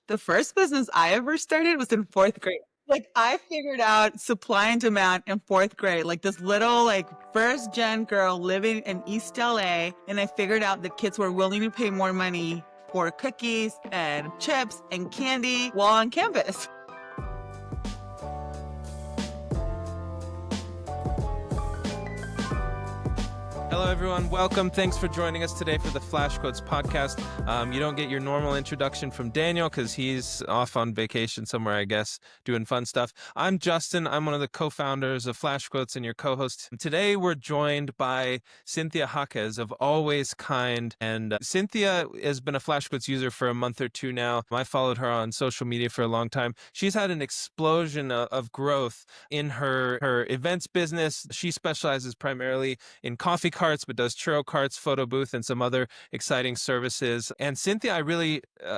The first business I ever started was in fourth grade. Like I figured out supply and demand in fourth grade, like this little like first gen girl living in East LA. And I figured out that kids were willing to pay more money for cookies and chips and candy while on campus. Hello, everyone. Welcome. Thanks for joining us today for the Flash Quotes podcast. You don't get your normal introduction from Daniel because he's off on vacation somewhere, I guess, doing fun stuff. I'm Justin. I'm one of the co-founders of Flash Quotes and your co-host. Today, we're joined by Cynthia Hakez of Always Kind. And Cynthia has been a Flash Quotes user for a month or two now. I followed her on social media for a long time. She's had an explosion of growth in her events business. She specializes primarily in coffee carts, but does churro carts, photo booth, and some other exciting services. And Cynthia,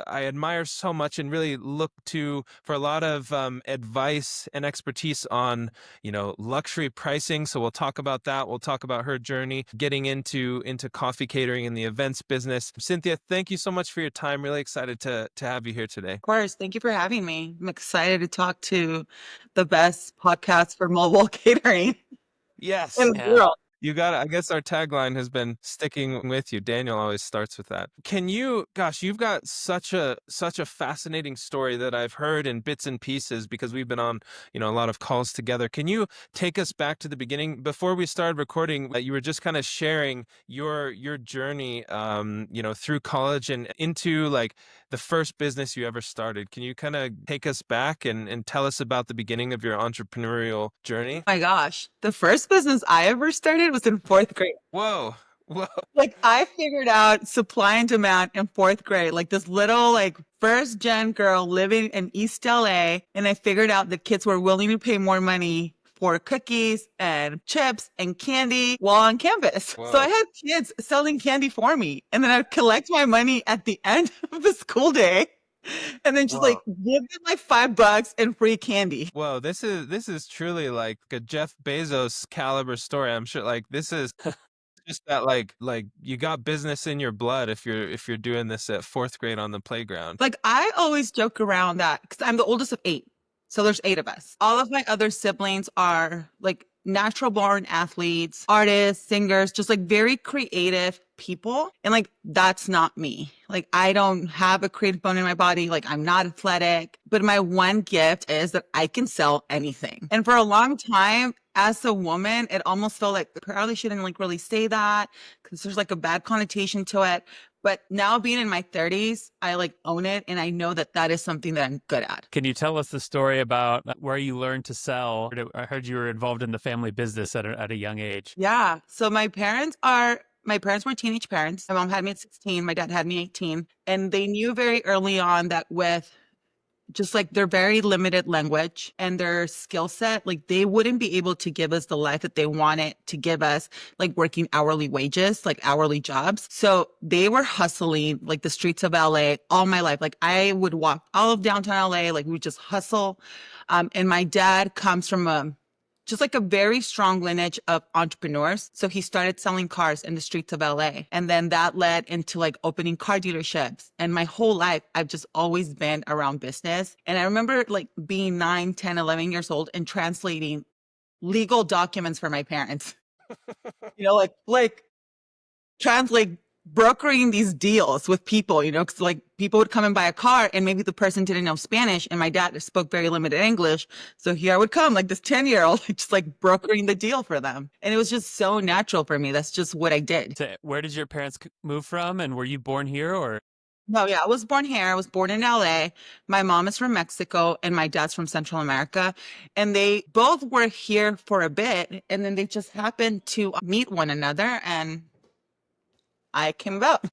I admire so much and really look to for a lot of advice and expertise on, luxury pricing. So we'll talk about that. We'll talk about her journey getting into coffee catering and the events business. Cynthia, thank you so much for your time. Really excited to have you here today. Of course, thank you for having me. I'm excited to talk to the best podcast for mobile catering Yes. in the world. You got it. I guess our tagline has been sticking with you. Daniel always starts with that. You've got such a fascinating story that I've heard in bits and pieces because we've been on, a lot of calls together. Can you take us back to the beginning? Before we started recording, you were just kind of sharing your journey, through college and into like the first business you ever started. Can you kind of take us back and tell us about the beginning of your entrepreneurial journey? Oh my gosh, the first business I ever started was in fourth grade. Whoa. Like I figured out supply and demand in fourth grade, like this little like first gen girl living in East LA. And I figured out that kids were willing to pay more money for cookies and chips and candy while on campus. Whoa. So I had kids selling candy for me. And then I'd collect my money at the end of the school day. And then just like give them like $5 and free candy. Whoa, this is truly like a Jeff Bezos caliber story. I'm sure like this is just that like you got business in your blood if you're doing this at fourth grade on the playground. Like I always joke around that because I'm the oldest of 8. So there's 8 of us. All of my other siblings are like natural born athletes, artists, singers, just like very creative people. And like, that's not me. Like, I don't have a creative bone in my body. Like, I'm not athletic, but my one gift is that I can sell anything. And for a long time, as a woman, it almost felt like I probably shouldn't like really say that because there's like a bad connotation to it. But now being in my 30s, I like own it. And I know that that is something that I'm good at. Can you tell us the story about where you learned to sell? I heard you were involved in the family business at a young age. Yeah. So my parents were teenage parents. My mom had me at 16. My dad had me 18. And they knew very early on that with just like their very limited language and their skill set, like they wouldn't be able to give us the life that they wanted to give us, like working hourly wages, like hourly jobs. So they were hustling like the streets of LA all my life. Like I would walk all of downtown LA, like we would just hustle. And my dad comes from just like a very strong lineage of entrepreneurs. So he started selling cars in the streets of LA. And then that led into like opening car dealerships. And my whole life, I've just always been around business. And I remember like being 9, 10, 11 years old and translating legal documents for my parents, like translate brokering these deals with people, because like people would come and buy a car and maybe the person didn't know Spanish and my dad spoke very limited English. So here I would come like this 10-year-old, just like brokering the deal for them. And it was just so natural for me. That's just what I did. So where did your parents move from and were you born here or? No, yeah, I was born here. I was born in LA. My mom is from Mexico and my dad's from Central America. And they both were here for a bit and then they just happened to meet one another and I came about.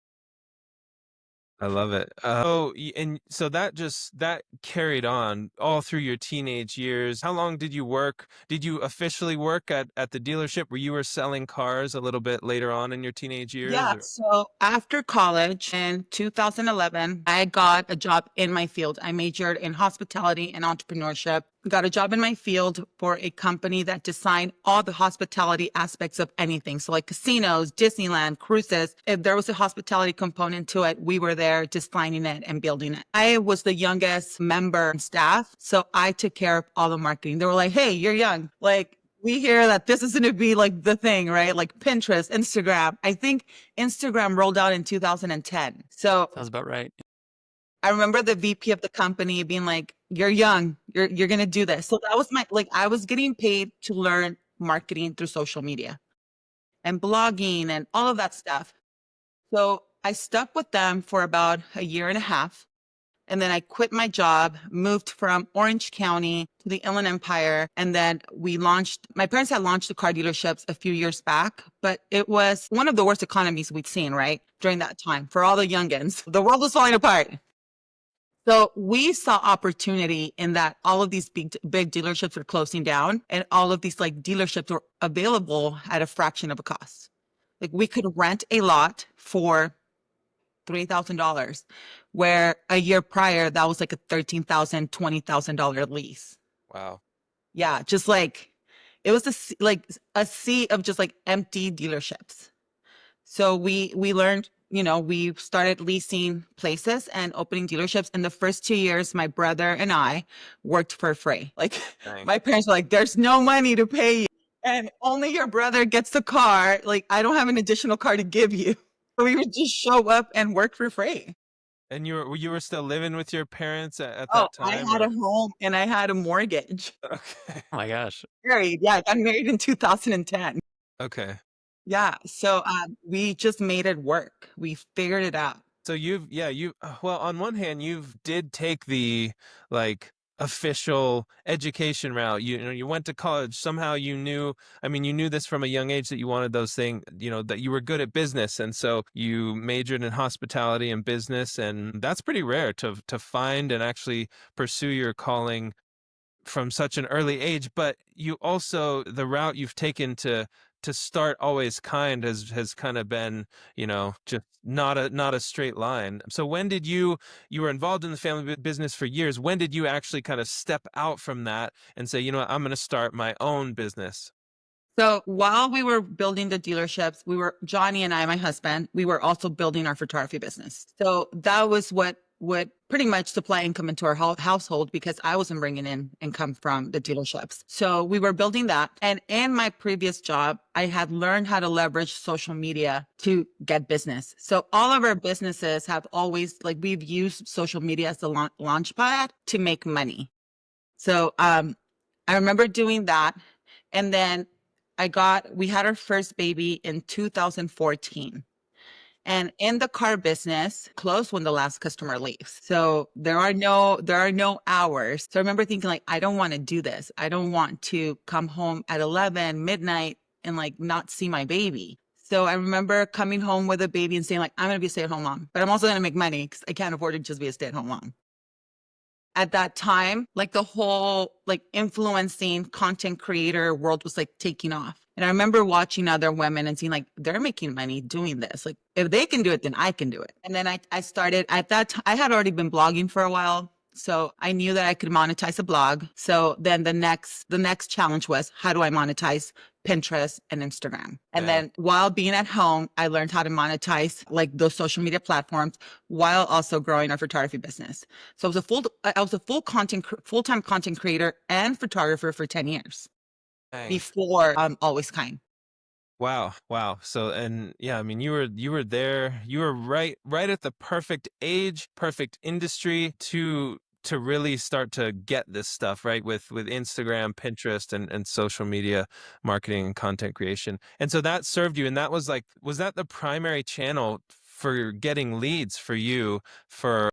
I love it. And so that carried on all through your teenage years. How long did you work? Did you officially work at the dealership where you were selling cars a little bit later on in your teenage years? Yeah. So after college in 2011, I got a job in my field. I majored in hospitality and entrepreneurship. got a job in my field for a company that designed all the hospitality aspects of anything. So like casinos, Disneyland, cruises. If there was a hospitality component to it, we were there designing it and building it. I was the youngest member and staff. So I took care of all the marketing. They were like, hey, you're young. Like, we hear that this is going to be like the thing, right? Like Pinterest, Instagram. I think Instagram rolled out in 2010. So Sounds about right. I remember the VP of the company being like, you're young, you're going to do this. So that was I was getting paid to learn marketing through social media and blogging and all of that stuff. So I stuck with them for about a year and a half. And then I quit my job, moved from Orange County to the Inland Empire. And then my parents had launched the car dealerships a few years back, but it was one of the worst economies we'd seen, right? During that time for all the youngins. The world was falling apart. So we saw opportunity in that all of these big dealerships were closing down and all of these like dealerships were available at a fraction of a cost. Like we could rent a lot for $3,000, where a year prior, that was like a $13,000, $20,000 lease. Wow. Yeah, just like it was a sea of just like empty dealerships. So we learned, we started leasing places and opening dealerships. In the first 2 years, my brother and I worked for free. Like Dang. my parents were like, there's no money to pay you. And only your brother gets the car. Like I don't have an additional car to give you. So we would just show up and work for free. And you were still living with your parents at Oh, that I time? had a home and I had a mortgage. Okay. Oh my gosh. Married. Yeah, I got married in 2010. Okay. Yeah. So we just made it work. We figured it out. So well, on one hand, you did take the like official education route. You went to college. Somehow you knew, I mean, you knew this from a young age that you wanted those things, that you were good at business. And so you majored in hospitality and business. And that's pretty rare to find and actually pursue your calling from such an early age. But you also, the route you've taken to start Always Kind has kind of been, just not a straight line. So when did you were involved in the family business for years, when did you actually kind of step out from that and say, you know what, I'm going to start my own business? So while we were building the dealerships, Johnny and I, my husband, we were also building our photography business. So that was what would pretty much supply income into our household because I wasn't bringing in income from the dealerships. So we were building that. And in my previous job, I had learned how to leverage social media to get business. So all of our businesses have always, we've used social media as a launch pad to make money. So I remember doing that. And then we had our first baby in 2014. And in the car business, close when the last customer leaves. So there are no hours. So I remember thinking I don't want to do this. I don't want to come home at 11, midnight and not see my baby. So I remember coming home with a baby and saying I'm going to be a stay-at-home mom, but I'm also going to make money because I can't afford to just be a stay-at-home mom. At that time, the whole influencing content creator world was taking off. And I remember watching other women and seeing they're making money doing this. If they can do it, then I can do it. And then I started at that time, I had already been blogging for a while. So I knew that I could monetize a blog. So then the next challenge was, how do I monetize Pinterest and Instagram? And then while being at home, I learned how to monetize those social media platforms while also growing our photography business. So I was a full-time content creator and photographer for 10 years before Always Kind. Wow. So, and yeah, I mean, you were there, you were right at the perfect age, perfect industry to really start to get this stuff, right? With Instagram, Pinterest, and social media marketing and content creation. And so that served you. And that was that the primary channel for getting leads for you for?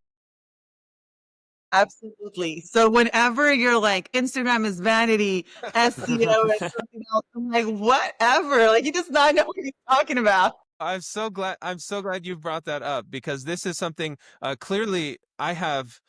Absolutely. So whenever you're Instagram is vanity, SEO is something else, I'm whatever. He does not know what he's talking about. I'm so glad you brought that up because this is something clearly I have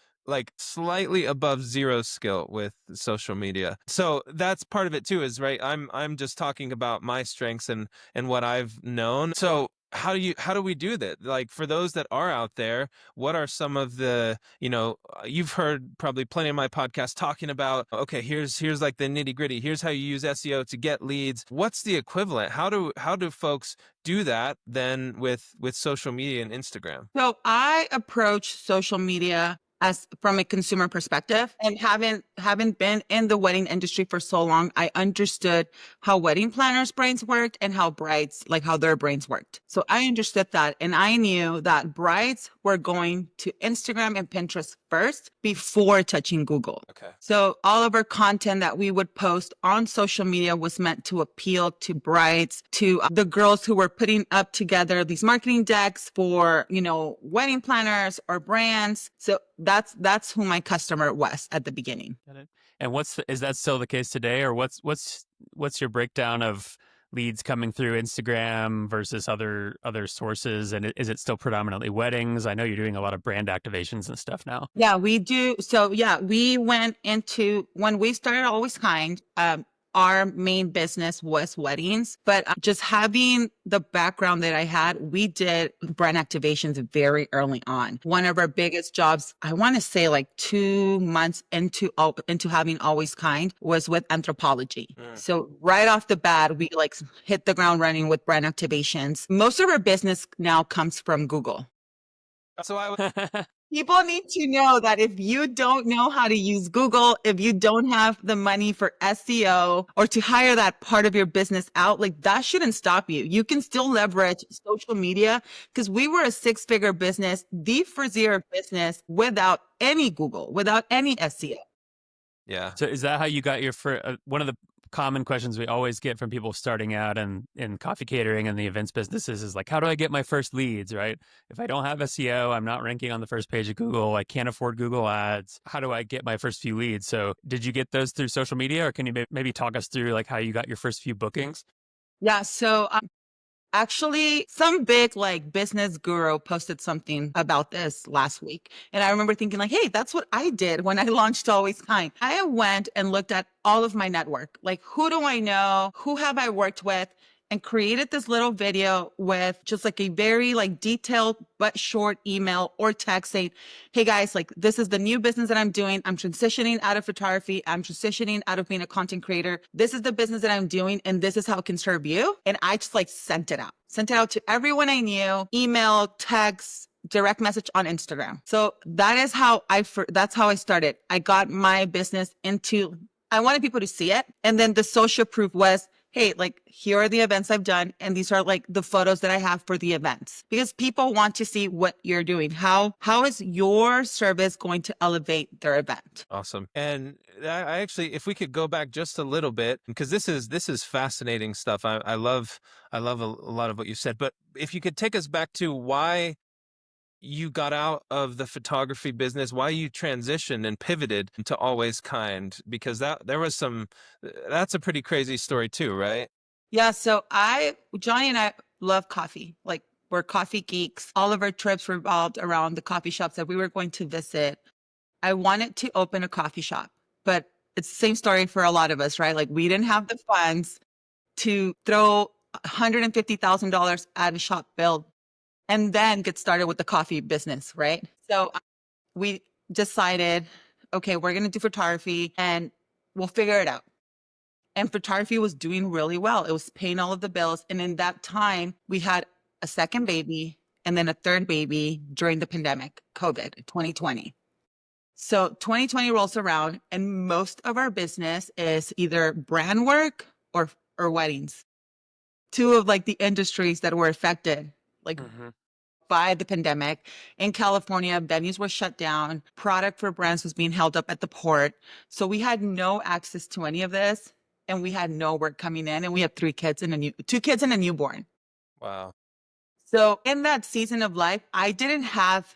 slightly above zero skill with social media. So that's part of it too, is right. I'm just talking about my strengths and what I've known. So how do we do that? Like, for those that are out there, what are some of the, you've heard probably plenty of my podcasts talking about, okay, here's like the nitty gritty. Here's how you use SEO to get leads. What's the equivalent? How do folks do that then with social media and Instagram? So I approach social media as from a consumer perspective, and haven't been in the wedding industry for so long, I understood how wedding planners' brains worked and how brides, like how their brains worked. So I understood that, and I knew that brides were going to Instagram and Pinterest first before touching Google. Okay. So all of our content that we would post on social media was meant to appeal to brides, to the girls who were putting up together these marketing decks for, wedding planners or brands. So that's who my customer was at the beginning. Got it. And is that still the case today, or what's your breakdown of leads coming through Instagram versus other sources? And is it still predominantly weddings? I know you're doing a lot of brand activations and stuff now. Yeah, we do. So yeah, we went into, when we started Always Kind, our main business was weddings, but just having the background that I had, we did brand activations very early on. One of our biggest jobs, I want to say like 2 months into having Always Kind, was with Anthropology. So right off the bat, we like hit the ground running with brand activations. Most of our business now comes from Google. So People need to know that if you don't know how to use Google, if you don't have the money for SEO or to hire that part of your business out, like that shouldn't stop you. You can still leverage social media, because we were a 6-figure business, the for zero business, without any Google, without any SEO. Yeah. So is that how you got your one of the common questions we always get from people starting out in coffee catering and the events businesses is like, how do I get my first leads, right? If I don't have SEO, I'm not ranking on the first page of Google. I can't afford Google ads. How do I get my first few leads? So did you get those through social media, or can you maybe talk us through like how you got your first few bookings? Yeah. So actually, some big like business guru posted something about this last week. And I remember thinking like, hey, that's what I did when I launched Always Kind. I went and looked at all of my network. Like, who do I know? Who have I worked with? And created this little video with just like a very like detailed but short email or text saying, hey guys, like this is the new business that I'm doing. I'm transitioning out of photography. I'm transitioning out of being a content creator. This is the business that I'm doing, and this is how it can serve you. And I just like sent it out to everyone I knew, email, text, direct message on Instagram. So that's how I started. I got my business into, I wanted people to see it. And then the social proof was, hey, like here are the events I've done, and these are like the photos that I have for the events, because people want to see what you're doing. How is your service going to elevate their event? Awesome. And I actually, if we could go back just a little bit, because this is fascinating stuff. I love a lot of what you said, but if you could take us back to why you got out of the photography business, why you transitioned and pivoted to Always Kind, because that's a pretty crazy story too, right? Yeah. So Johnny and I love coffee. Like, we're coffee geeks. All of our trips revolved around the coffee shops that we were going to visit. I wanted to open a coffee shop, but it's the same story for a lot of us, right? Like, we didn't have the funds to throw $150,000 at a shop build and then get started with the coffee business, right? So we decided, okay, we're going to do photography and we'll figure it out. And photography was doing really well. It was paying all of the bills. And in that time, we had a second baby and then a third baby during the pandemic, COVID, 2020. So 2020 rolls around, and most of our business is either brand work or weddings. Two of like the industries that were affected, like by the pandemic. In California, venues were shut down. Product for brands was being held up at the port. So we had no access to any of this, and we had no work coming in. And we had 2 kids and a newborn. Wow. So in that season of life, I didn't have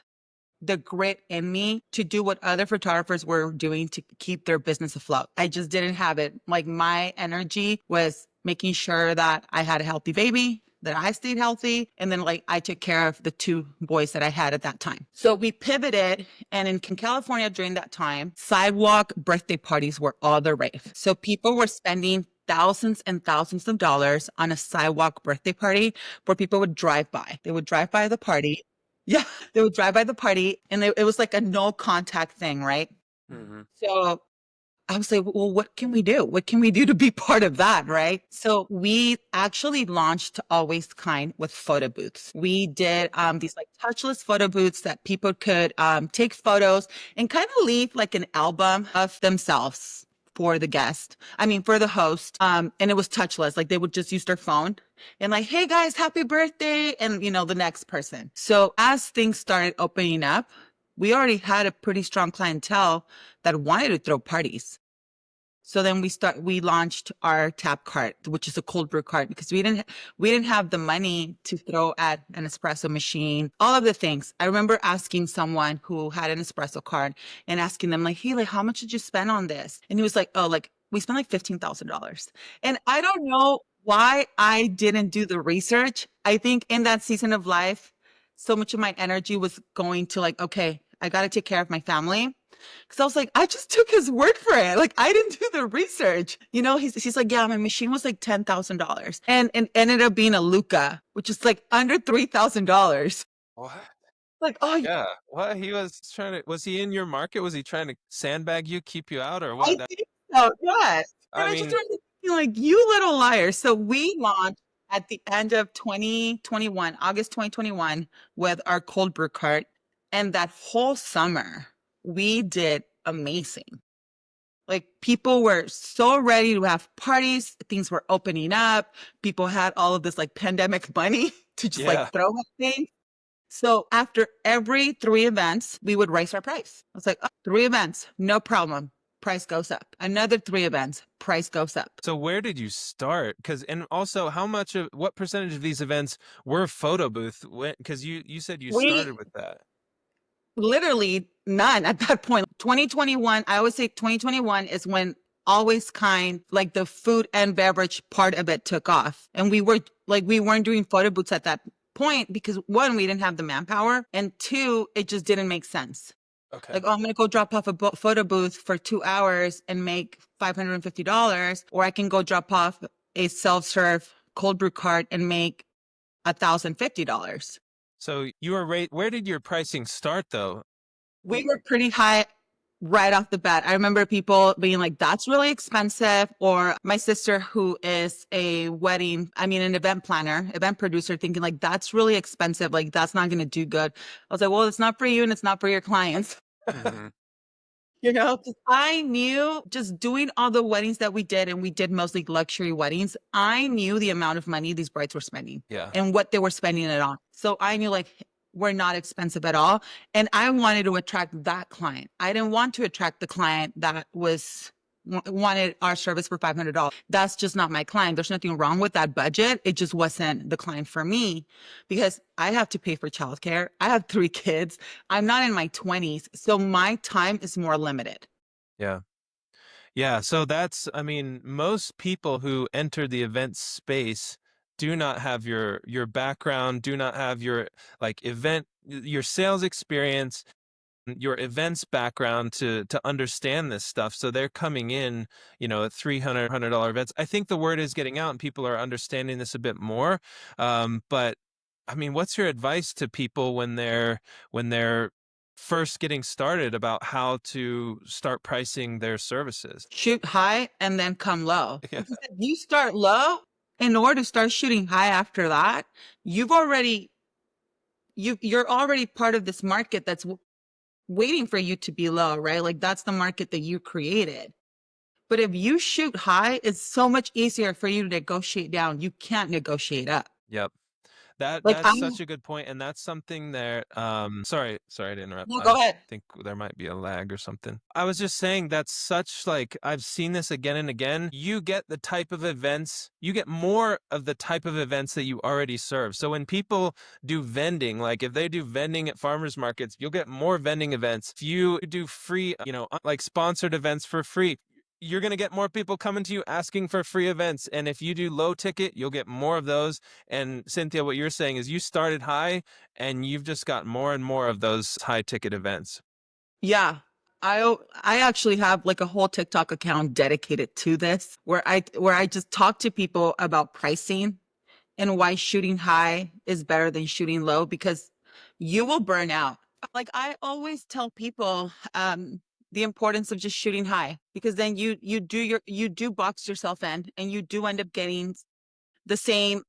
the grit in me to do what other photographers were doing to keep their business afloat. I just didn't have it. Like, my energy was making sure that I had a healthy baby, that I stayed healthy, and then like I took care of the 2 boys that I had at that time. So we pivoted, and in California during that time, sidewalk birthday parties were all the rave. So people were spending thousands and thousands of dollars on a sidewalk birthday party where people would drive by. They would drive by the party. Yeah, they would drive by the party, and it was like a no contact thing, right? Mm-hmm. So I was like, well, what can we do? What can we do to be part of that? Right. So we actually launched Always Kind with photo booths. We did these like touchless photo booths that people could take photos and kind of leave like an album of themselves for the guest. I mean, for the host. And it was touchless. Like they would just use their phone and like, hey guys, happy birthday. And the next person. So as things started opening up, we already had a pretty strong clientele that wanted to throw parties. So then we launched our tap cart, which is a cold brew cart, because we didn't have the money to throw at an espresso machine, all of the things. I remember asking someone who had an espresso cart and asking them like, hey, like, how much did you spend on this? And he was like, oh, like we spent like $15,000. And I don't know why I didn't do the research. I think in that season of life, so much of my energy was going to like, okay, I got to take care of my family. Cause I was like, I just took his word for it. Like I didn't do the research. He's like, yeah, my machine was like $10,000 and ended up being a Luca, which is like under $3,000. What? Like, oh, Yeah. What? Was he in your market? Was he trying to sandbag you, keep you out, or I what? think so. Yes. And I I just mean, started thinking like, you little liar. So we launched at the end of 2021, August 2021 with our cold brew cart. And that whole summer we did amazing. Like people were so ready to have parties. Things were opening up. People had all of this like pandemic money to just yeah. like throw at things. So after every 3 events, we would raise our price. I was like, oh, 3 events, no problem. Price goes up. Another 3 events, price goes up. So where did you start? And also what percentage of these events were photo booth? Because you said you We started with that. literally none at that point. 2021, I always say 2021 is when Always Kind, like the food and beverage part of it took off. And we weren't doing photo booths at that point because 1, we didn't have the manpower, and 2, it just didn't make sense. Okay. Like, oh, I'm going to go drop off a photo booth for 2 hours and make $550, or I can go drop off a self-serve cold brew cart and make $1,050. So where did your pricing start though? We were pretty high right off the bat. I remember people being like, that's really expensive. Or my sister, who is an event planner, event producer, thinking like, that's really expensive. Like, that's not going to do good. I was like, well, it's not for you and it's not for your clients. Mm-hmm. 'Cause I knew just doing all the weddings that we did, and we did mostly luxury weddings. I knew the amount of money these brides were spending Yeah. and what they were spending it on. So I knew like, we're not expensive at all. And I wanted to attract that client. I didn't want to attract the client that wanted our service for $500. That's just not my client. There's nothing wrong with that budget. It just wasn't the client for me because I have to pay for childcare. I have 3 kids. I'm not in my 20s. So my time is more limited. Yeah. Yeah. So most people who enter the event space do not have your background, do not have your your sales experience, your events background to understand this stuff. So they're coming in, at $300 events. I think the word is getting out and people are understanding this a bit more. But I mean, what's your advice to people when they're first getting started about how to start pricing their services? Shoot high and then come low. Yeah. Because if you start low, in order to start shooting high after that, you're already part of this market that's waiting for you to be low, right? Like that's the market that you created. But if you shoot high, it's so much easier for you to negotiate down. You can't negotiate up. Yep. Like That's such a good point, and that's something that sorry to interrupt. no, I go ahead. think there might be a lag or something. I was just saying that's such like I've seen this again and again. You get more of the type of events that you already serve. So when people do vending, like if they do vending at farmers markets, you'll get more vending events. If you do free, like sponsored events for free, you're going to get more people coming to you asking for free events. And if you do low ticket, you'll get more of those. And Cynthia, what you're saying is you started high and you've just got more and more of those high ticket events. Yeah. I actually have like a whole TikTok account dedicated to this where I just talk to people about pricing and why shooting high is better than shooting low because you will burn out. Like I always tell people the importance of just shooting high because then you do box yourself in and you do end up getting the same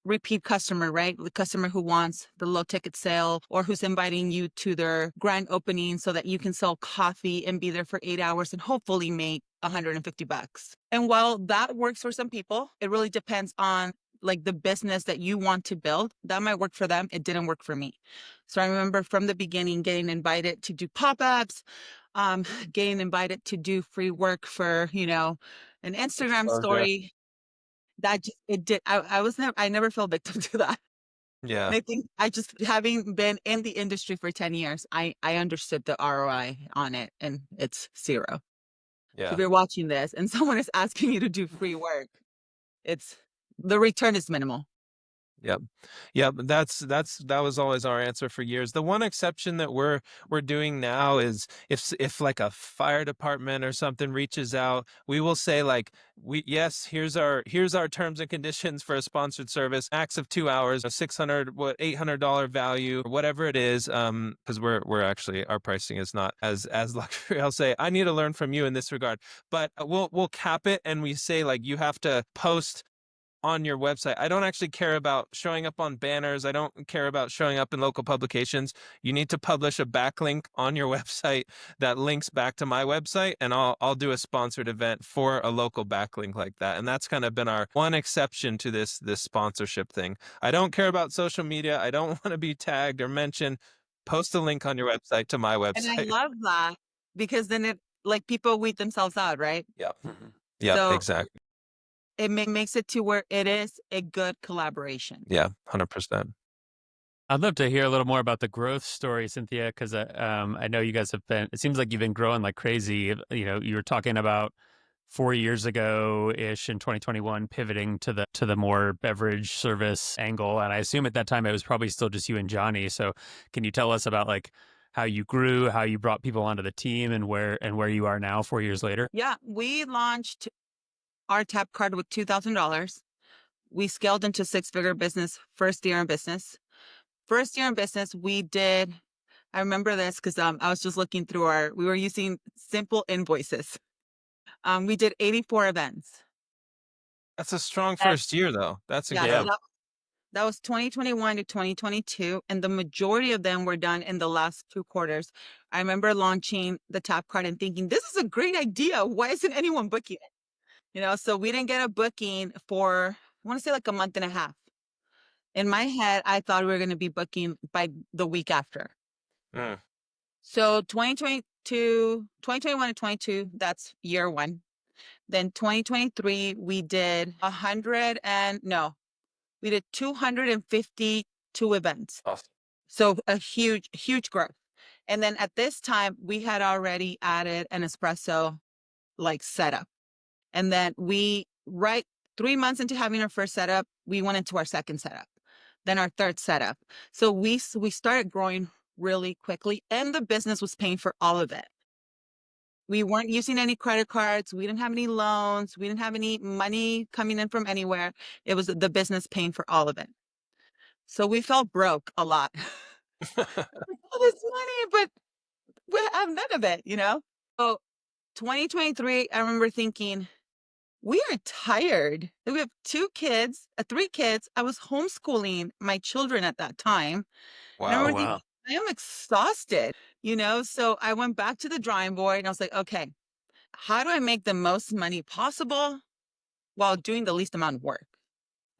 repeat customer, right? The customer who wants the low ticket sale or who's inviting you to their grand opening so that you can sell coffee and be there for 8 hours and hopefully make $150. And while that works for some people, it really depends on like the business that you want to build. That might work for them. It didn't work for me. So I remember from the beginning getting invited to do pop-ups, getting invited to do free work for, an Instagram Exposure. story that just, it did. I never fell victim to that. Yeah. And I think I just having been in the industry for 10 years, I understood the ROI on it and it's zero. So if Yeah. you're watching this and someone is asking you to do free work, it's the return is minimal. Yep. Yep. That was always our answer for years. The one exception that we're doing now is if like a fire department or something reaches out, we will say like here's our terms and conditions for a sponsored service, max of 2 hours, a $800 value, or whatever it is. Because we're actually our pricing is not as luxury. I'll say I need to learn from you in this regard, but we'll cap it and we say like you have to post on your website. I don't actually care about showing up on banners. I don't care about showing up in local publications. You need to publish a backlink on your website that links back to my website, and I'll do a sponsored event for a local backlink like that. And that's kind of been our one exception to this sponsorship thing. I don't care about social media. I don't want to be tagged or mentioned. Post a link on your website to my And I website. love that because then it like people weed themselves out, right? Yep. Mhm. Yep. So Exactly. it makes it to where it is a good collaboration. Yeah. 100%. I'd love to hear a little more about the growth story, Cynthia, because I know you guys have been. It seems like you've been growing like crazy. You were talking about 4 years ago ish in 2021, pivoting to the more beverage service angle, and I assume at that time it was probably still just you and Johnny. So, can you tell us about like how you grew, how you brought people onto the team, and where you are now 4 years later? Yeah, we launched our tap card with $2,000. We scaled into six-figure business first year in business. First year in business, we did. I remember this because I was just looking through we were using simple invoices. We did 84 events. That's a strong And first year, though. That's yeah, so Yeah. incredible. that was 2021 to 2022, and the majority of them were done in the last 2 quarters. I remember launching the tap card and thinking, this is a great idea. Why isn't anyone booking it? So we didn't get a booking for, I want to say like a month and a half. In my head, I thought we were going to be booking by the week after. Mm. So 2021 to 22, that's year one. Then 2023, we did 252 events. Awesome. So a huge, huge growth. And then at this time, we had already added an espresso like setup. And then right 3 months into having our first setup, we went into our second setup, then our third setup. So we started growing really quickly and the business was paying for all of it. We weren't using any credit cards. We didn't have any loans. We didn't have any money coming in from anywhere. It was the business paying for all of it. So we felt broke a lot. All this money, but we have none of it. So 2023, I remember thinking, we are tired. We have 2 kids, 3 kids. I was homeschooling my children at that time. And I Wow. Oh remember thinking, wow. I am exhausted. So I went back to the drawing board and I was like, okay, how do I make the most money possible while doing the least amount of work?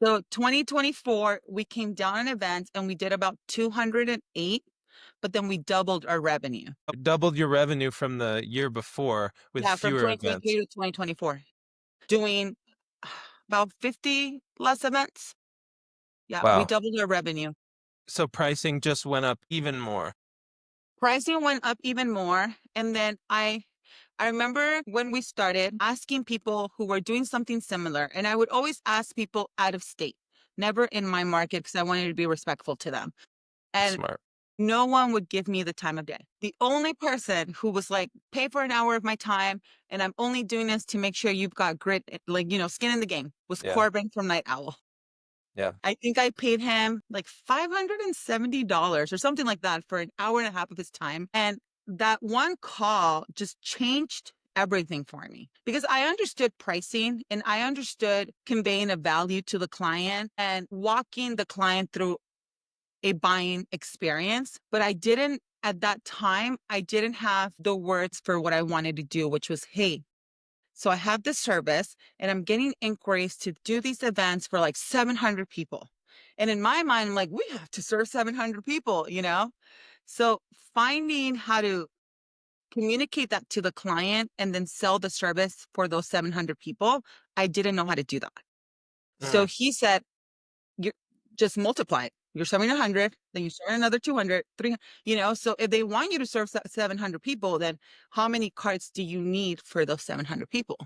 So 2024, we came down on events and we did about 208, but then we doubled our revenue. Doubled your revenue from the year before with Yeah, from fewer events. 2023 to 2024, doing about 50 less events. Yeah, we Wow. doubled our revenue. So pricing just went up even more. Pricing went up even more. And then I remember when we started asking people who were doing something similar, and I would always ask people out of state, never in my market because I wanted to be respectful to them. And Smart. No one would give me the time of day. The only person who was like, pay for an hour of my time, and I'm only doing this to make sure you've got grit, like, skin in the game, was Yeah. Corbin from Night Owl. Yeah. I think I paid him like $570 or something like that for an hour and a half of his time. And that one call just changed everything for me because I understood pricing and I understood conveying a value to the client and walking the client through a buying experience. But at that time, I didn't have the words for what I wanted to do, which was, hey, so I have this service and I'm getting inquiries to do these events for like 700 people. And in my mind, I'm like, we have to serve 700 people. So finding how to communicate that to the client and then sell the service for those 700 people, I didn't know how to do that. So he said, you just multiply it. You're serving 100, then you serve another 200, 300, so if they want you to serve 700 people, then how many carts do you need for those 700 people?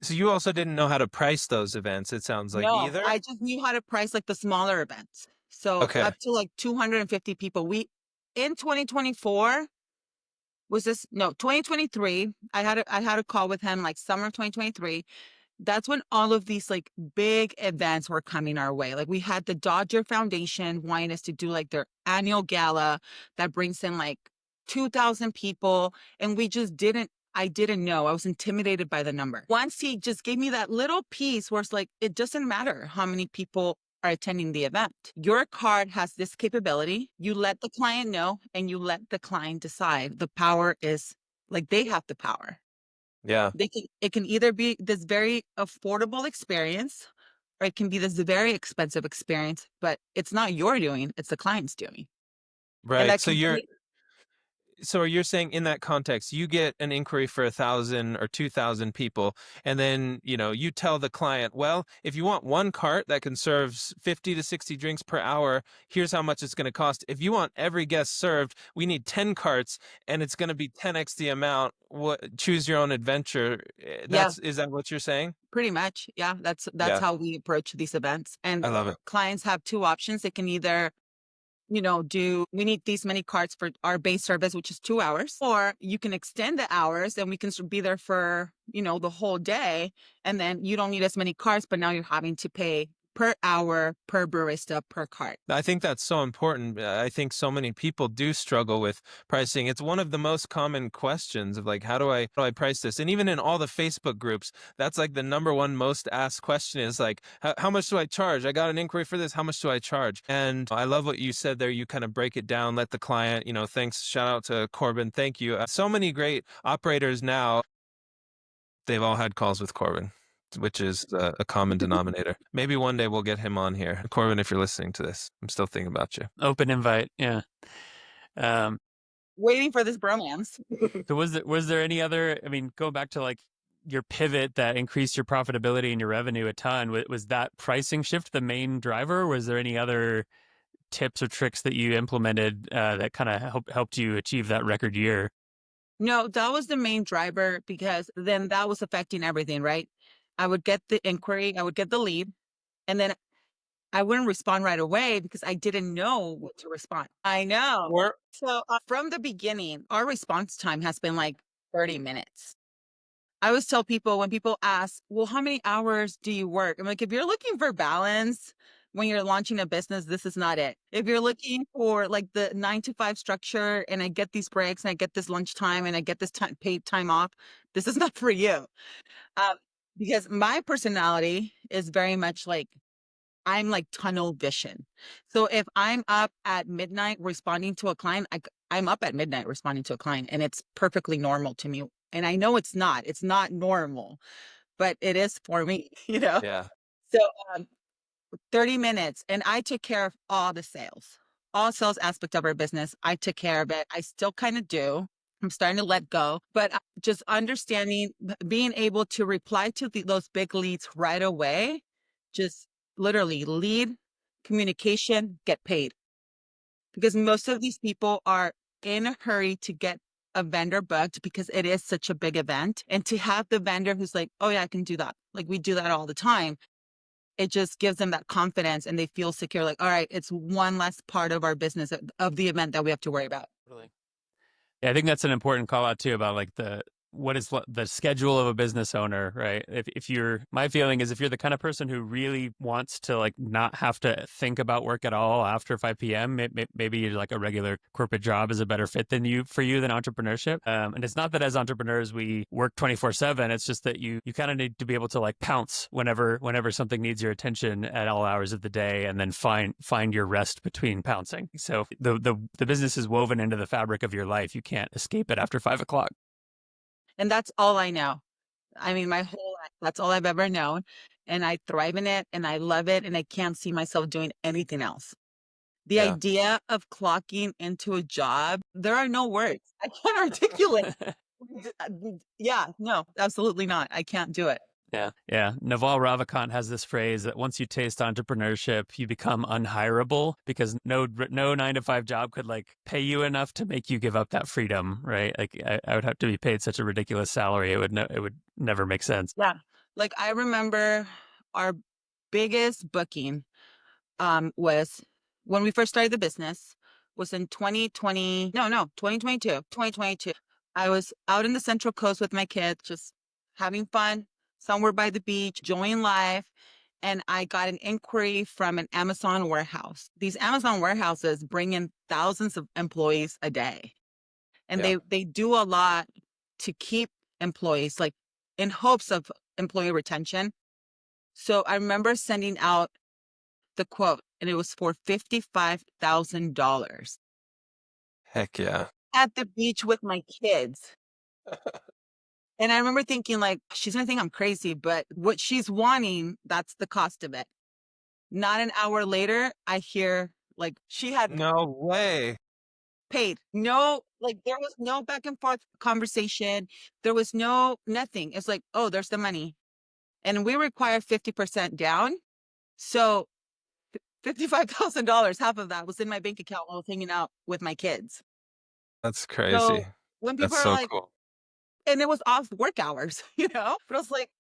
So you also didn't know how to price those events, it sounds like, No, either? I just knew how to price like the smaller events. So Okay. up to like 250 people. In 2024, 2023, I had a call with him like summer of 2023. That's when all of these like big events were coming our way. Like we had the Dodger Foundation wanting us to do like their annual gala that brings in like 2,000 people. And I didn't know. I was intimidated by the number. Once he just gave me that little piece where it's like, it doesn't matter how many people are attending the event. Your card has this capability. You let the client know and you let the client decide. The power is like they have the power. Yeah. It can either be this very affordable experience or it can be this very expensive experience, but it's not your doing, it's the client's doing. And Right. that So can you're saying in that context, you get an inquiry for 1,000 or 2,000 people, and then, you tell the client, well, if you want one cart that can serve 50 to 60 drinks per hour, here's how much it's going to cost. If you want every guest served, we need 10 carts and it's going to be 10x the amount. Choose your own adventure. Is that what you're saying? pretty much, yeah, that's Yeah. how we approach these events. And I love it. clients have two options. They can either we need these many carts for our base service, which is 2 hours, or you can extend the hours and we can be there for, the whole day. And then you don't need as many carts, but now you're having to pay per hour, per barista, per cart. I think that's so important. I think so many people do struggle with pricing. It's one of the most common questions of like, how do I price this? And even in all the Facebook groups, that's like the number one most asked question is like, how much do I charge? I got an inquiry for this. How much do I charge? And I love what you said there. You kind of break it down, let the client, thanks. Shout out to Corbin. Thank you. So many great operators now. They've all had calls with Corbin, which is a common denominator. Maybe one day we'll get him on here. Corbin, if you're listening to this, I'm still thinking about you. Open invite. Yeah. Waiting for this bromance. So was there any other, going back to like your pivot that increased your profitability and your revenue a ton, was that pricing shift the main driver? Or was there any other tips or tricks that you implemented that kind of helped you achieve that record year? No, that was the main driver because then that was affecting everything, right? I would get the inquiry, I would get the lead, and then I wouldn't respond right away because I didn't know what to respond. I know. So from the beginning, our response time has been like 30 minutes. I always tell people when people ask, well, how many hours do you work? I'm like, if you're looking for balance when you're launching a business, this is not it. If you're looking for like the 9 to 5 structure and I get these breaks and I get this lunchtime and I get this paid time off, this is not for you. Because my personality is very much like, I'm like tunnel vision. So if I'm up at midnight responding to a client, I'm up at midnight responding to a client and it's perfectly normal to me. And I know it's not normal, but it is for me, Yeah. So 30 minutes and I took care of all sales aspect of our business. I took care of it. I still kind of do. I'm starting to let go, but just understanding, being able to reply to those big leads right away, just literally lead, communication, get paid. Because most of these people are in a hurry to get a vendor booked because it is such a big event. And to have the vendor who's like, oh yeah, I can do that. Like we do that all the time. it just gives them that confidence and they feel secure. Like, all right, it's one less part of our business of the event that we have to worry about. Totally. Yeah, I think that's an important call out too about like what is the schedule of a business owner, right? If you're, my feeling is if you're the kind of person who really wants to like not have to think about work at all after 5 p.m., maybe like a regular corporate job is a better fit than for you than entrepreneurship. And it's not that as entrepreneurs we work 24/7. It's just that you kind of need to be able to like pounce whenever something needs your attention at all hours of the day, and then find your rest between pouncing. So the business is woven into the fabric of your life. You can't escape it after 5 o'clock. And that's all I know. I mean, my whole life, that's all I've ever known. And I thrive in it and I love it. And I can't see myself doing anything else. The Yeah. idea of clocking into a job, there are no words. I can't articulate. Yeah, no, absolutely not. I can't do it. Yeah. Naval Ravikant has this phrase that once you taste entrepreneurship, you become unhireable, because no 9-to-5 job could like pay you enough to make you give up that freedom, right? Like I would have to be paid such a ridiculous salary. It would never make sense. Yeah. Like I remember our biggest booking was when we first started the business was in 2022. I was out in the Central Coast with my kids, just having fun somewhere by the beach, enjoying life. And I got an inquiry from an Amazon warehouse. These Amazon warehouses bring in thousands of employees a day. And Yeah. they do a lot to keep employees, like in hopes of employee retention. So I remember sending out the quote, and it was for $55,000 Heck yeah. at the beach with my kids. And I remember thinking, like, she's gonna think I'm crazy, but what she's wanting, that's the cost of it. Not an hour later, I hear like she had No way. paid. No, like there was no back and forth conversation. There was no nothing. It's like, oh, there's the money. And we require 50% down. So $55,000, half of that was in my bank account while I was hanging out with my kids. That's So crazy. when That's people are so like, cool. and it was off work hours, But I was like,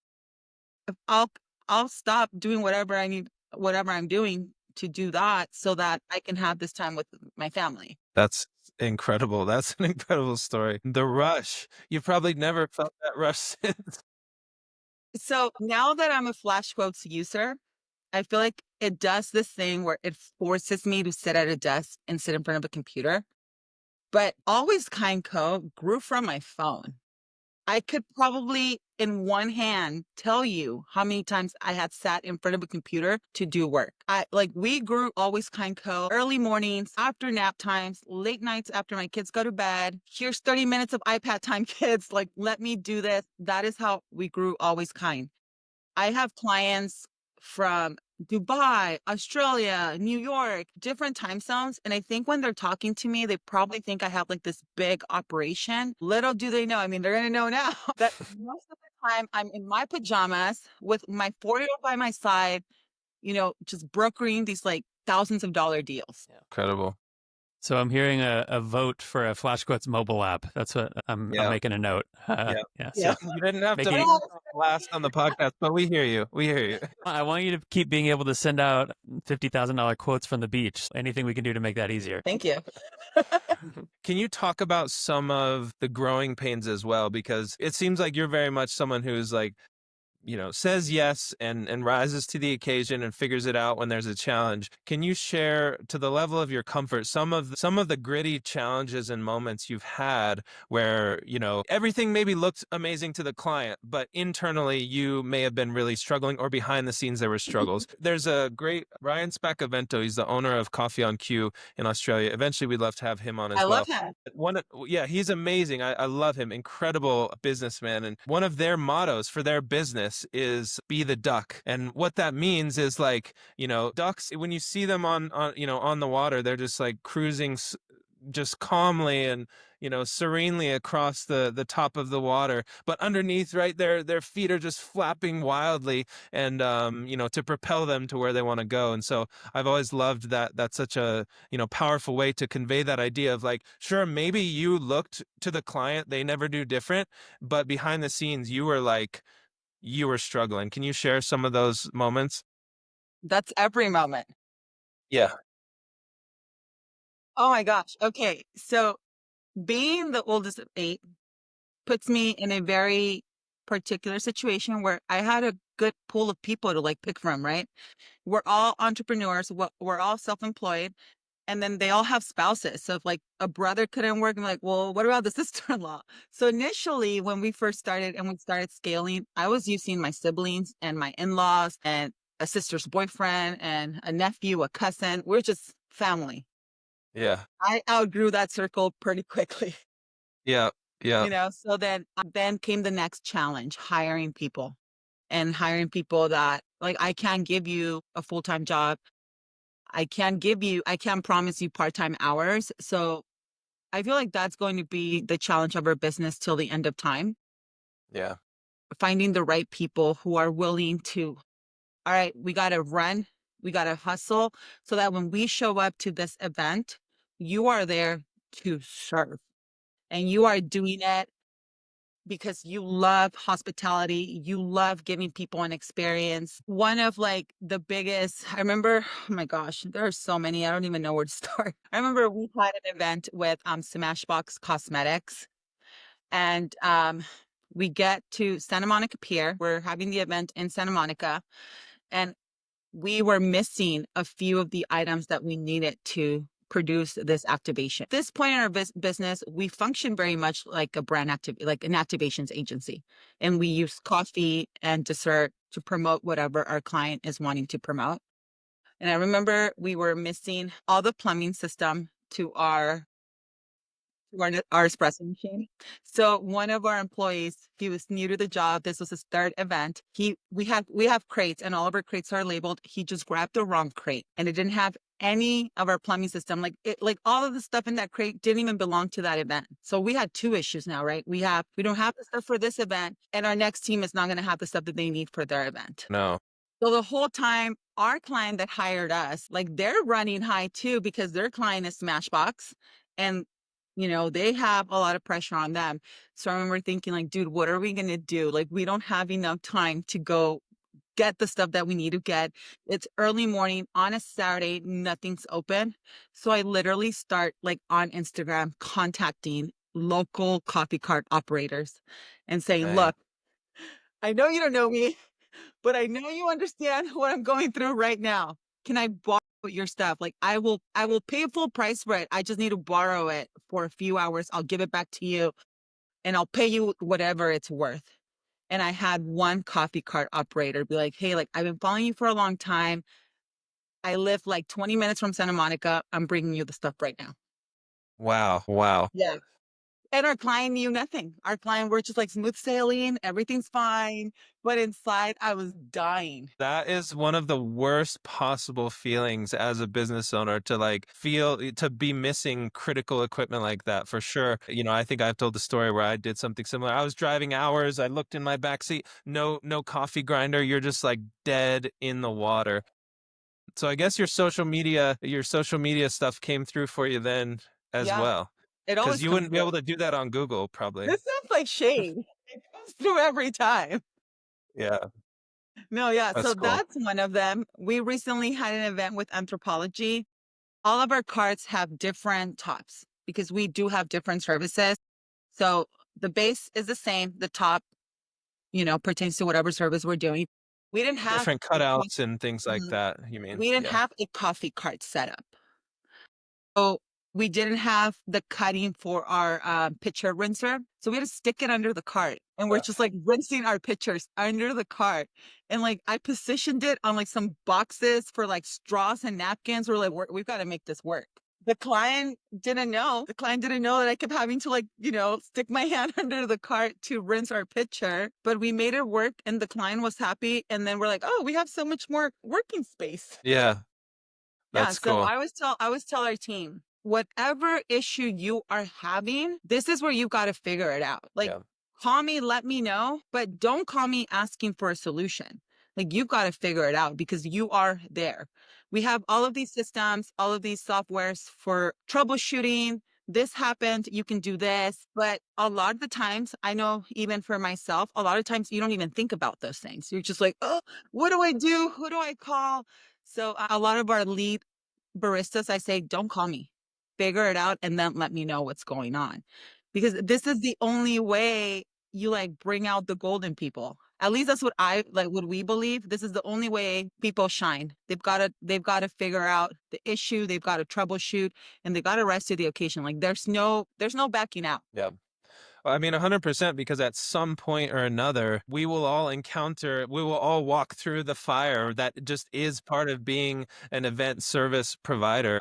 I'll stop doing whatever I need, whatever I'm doing to do that so that I can have this time with my family. That's incredible. That's an incredible story. The rush. You've probably never felt that rush since. So now that I'm a Flash Quotes user, I feel like it does this thing where it forces me to sit at a desk and sit in front of a computer. But Always Kind Co. grew from my phone. I could probably, in one hand, tell you how many times I had sat in front of a computer to do work. We grew Always Kind Co. early mornings, after nap times, late nights after my kids go to bed. Here's 30 minutes of iPad time, kids. Like, let me do this. That is how we grew Always Kind. I have clients from Dubai, Australia, New York, different time zones. And I think when they're talking to me, they probably think I have like this big operation. Little do they know, I mean, they're going to know now that most of the time I'm in my pajamas with my 4-year-old by my side, just brokering these like thousands of dollar deals. Incredible. So I'm hearing a vote for a Flash Quotes mobile app. That's what I'm making a note. Yeah. So You didn't have to making- make last on the podcast, but we hear you. We hear you. I want you to keep being able to send out $50,000 quotes from the beach. Anything we can do to make that easier. Thank you. Can you talk about some of the growing pains as well? Because it seems like you're very much someone who's like, says yes and rises to the occasion and figures it out when there's a challenge. Can you share, to the level of your comfort, some of the gritty challenges and moments you've had where, everything maybe looked amazing to the client, but internally you may have been really struggling, or behind the scenes there were struggles? There's a great Ryan Spacavento. He's the owner of Coffee on Q in Australia. Eventually we'd love to have him on as I well. love him. He's amazing. I love him. Incredible businessman. And one of their mottos for their business is be the duck. And what that means is like, ducks, when you see them on the water, they're just like cruising just calmly and serenely across the top of the water, but underneath, right, their feet are just flapping wildly and to propel them to where they want to go. And so I've always loved that. That's such a powerful way to convey that idea of like, sure, maybe you looked to the client, they never do different, but behind the scenes you were struggling. Can you share some of those moments? That's every moment. Yeah. Oh my gosh. Okay. So being the oldest of eight puts me in a very particular situation where I had a good pool of people to like pick from, right? We're all entrepreneurs, we're all self-employed, and then they all have spouses. So if like a brother couldn't work, I'm like, well, what about the sister-in-law? So initially, when we first started and we started scaling, I was using my siblings and my in-laws and a sister's boyfriend and a nephew, a cousin. We're just family. Yeah. I outgrew that circle pretty quickly. Yeah. Yeah. So then came the next challenge, hiring people and hiring people that like I can't give you a full-time job. I can't promise you part-time hours. So I feel like that's going to be the challenge of our business till the end of time. Yeah. Finding the right people who are willing to, all right, we got to run, we got to hustle so that when we show up to this event, you are there to serve and you are doing it because you love hospitality, you love giving people an experience. One of like the biggest, I remember, oh my gosh, there are so many, I don't even know where to start. I remember we had an event with Smashbox Cosmetics and we get to Santa Monica Pier. We're having the event in Santa Monica and we were missing a few of the items that we needed to produce this activation. At this point in our business, we function very much like a like an activations agency. And we use coffee and dessert to promote whatever our client is wanting to promote. And I remember we were missing all the plumbing system to our espresso machine. So one of our employees, he was new to the job. This was his third event. We have crates and all of our crates are labeled. He just grabbed the wrong crate and it didn't have any of our plumbing system. Like all of the stuff in that crate didn't even belong to that event. So we had two issues now, right? We don't have the stuff for this event and our next team is not going to have the stuff that they need for their event. No. So the whole time, our client that hired us, like they're running high too because their client is Smashbox and they have a lot of pressure on them. So I remember thinking like, dude, what are we going to do? Like we don't have enough time to go get the stuff that we need to get. It's early morning on a Saturday, nothing's open. So I literally start like on Instagram contacting local coffee cart operators and saying, Dang. look, I know you don't know me, but I know you understand what I'm going through right now. Can I borrow your stuff? Like I will pay full price for it. I just need to borrow it for a few hours. I'll give it back to you and I'll pay you whatever it's worth. And I had one coffee cart operator be like, hey, like I've been following you for a long time. I live like 20 minutes from Santa Monica. I'm bringing you the stuff right now. Wow. Wow. Yeah. And our client knew nothing. Our client were just like smooth sailing, everything's fine. But inside, I was dying. That is one of the worst possible feelings as a business owner to like feel to be missing critical equipment like that for sure. I think I've told the story where I did something similar. I was driving hours. I looked in my back seat. No coffee grinder. You're just like dead in the water. So I guess your social media stuff came through for you then as Yeah, well. it Because always you comes wouldn't be through. able to do that on Google, probably. This sounds like shade. It comes through every time. Yeah, No, yeah. So that's cool. that's one of them. We recently had an event with anthropology. All of our cards have different tops because we do have different services. So the base is the same. The top, pertains to whatever service we're doing. We didn't have Different a cutouts and things like Mhm. that, you mean? We didn't Yeah. have a coffee cart set up. So we didn't have the cutting for our pitcher rinser. So we had to stick it under the cart. And we're Uh, just like rinsing our pitchers under the cart. And like I positioned it on like some boxes for like straws and napkins. We're like, we've got to make this work. The client didn't know. The client didn't know that I kept having to like, stick my hand under the cart to rinse our pitcher. But we made it work and the client was happy. And then we're like, oh, we have so much more working space. yeah, Yeah, that's so cool. I always tell our team, whatever issue you are having, this is where you got to figure it out. Like Yeah. call me, let me know, but don't call me asking for a solution. Like you've got to figure it out because you are there. We have all of these systems, all of these softwares for troubleshooting. This happened, you can do this. But a lot of the times, I know even for myself, a lot of times you don't even think about those things. You're just like, oh, what do I do? Who do I call? So a lot of our lead baristas, I say, don't call me, figure it out, and then let me know what's going on. Because this is the only way you like bring out the golden people. At least that's what what we believe. This is the only way people shine. They've got to figure out the issue, they've got to troubleshoot, and they got to rise to the occasion. Like there's no backing out. Yeah. I mean, 100%, because at some point or another, we will all walk through the fire that just is part of being an event service provider.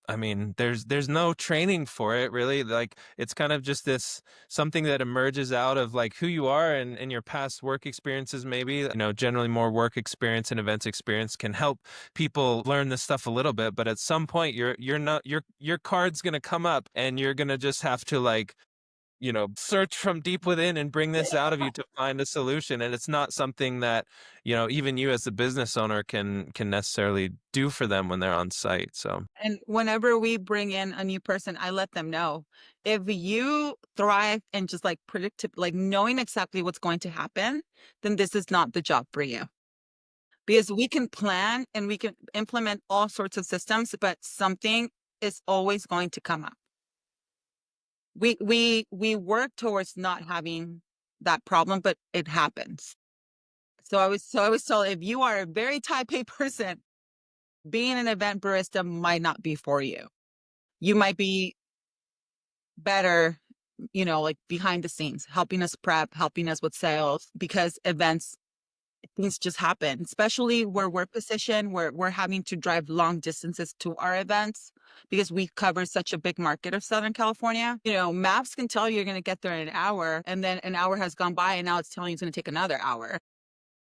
I mean, there's no training for it really. Like it's kind of just this something that emerges out of like who you are and your past work experiences, maybe, generally more work experience and events experience can help people learn this stuff a little bit. But at some point you're not, your card's going to come up and you're going to just have to like, search from deep within and bring this out of you to find a solution. And it's not something that, even you as the business owner can necessarily do for them when they're on site. So, And whenever we bring in a new person, I let them know, if you thrive and just like like knowing exactly what's going to happen, then this is not the job for you. Because we can plan and we can implement all sorts of systems, but something is always going to come up. We work towards not having that problem, but it happens. So I was told, if you are a very type A person, being an event barista might not be for you. You might be better, like behind the scenes, helping us prep, helping us with sales, because things just happen, especially where we're positioned, where we're having to drive long distances to our events because we cover such a big market of Southern California. Maps can tell you're going to get there in an hour, and then an hour has gone by and now it's telling you it's going to take another hour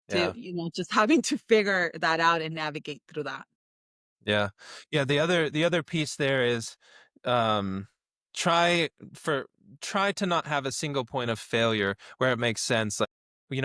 to, yeah. just having to figure that out and navigate through that. Yeah. Yeah. The other piece there is, um, try try to not have a single point of failure where it makes sense. Like,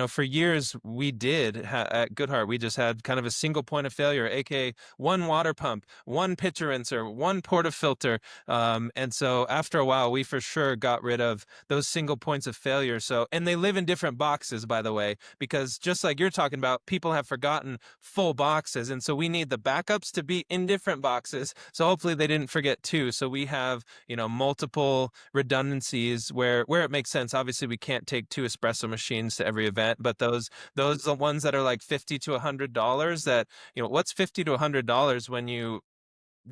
for years we did at Goodheart, we just had kind of a single point of failure, aka one water pump, one pitcher rinser, one portafilter. And so after a while, we for sure got rid of those single points of failure. So, and they live in different boxes, by the way, because just like you're talking about, people have forgotten full boxes. And so we need the backups to be in different boxes. So hopefully they didn't forget two. So we have, multiple redundancies where it makes sense. Obviously we can't take two espresso machines to every event, but those the ones that are like $50 to $100, that, what's $50 to $100 when you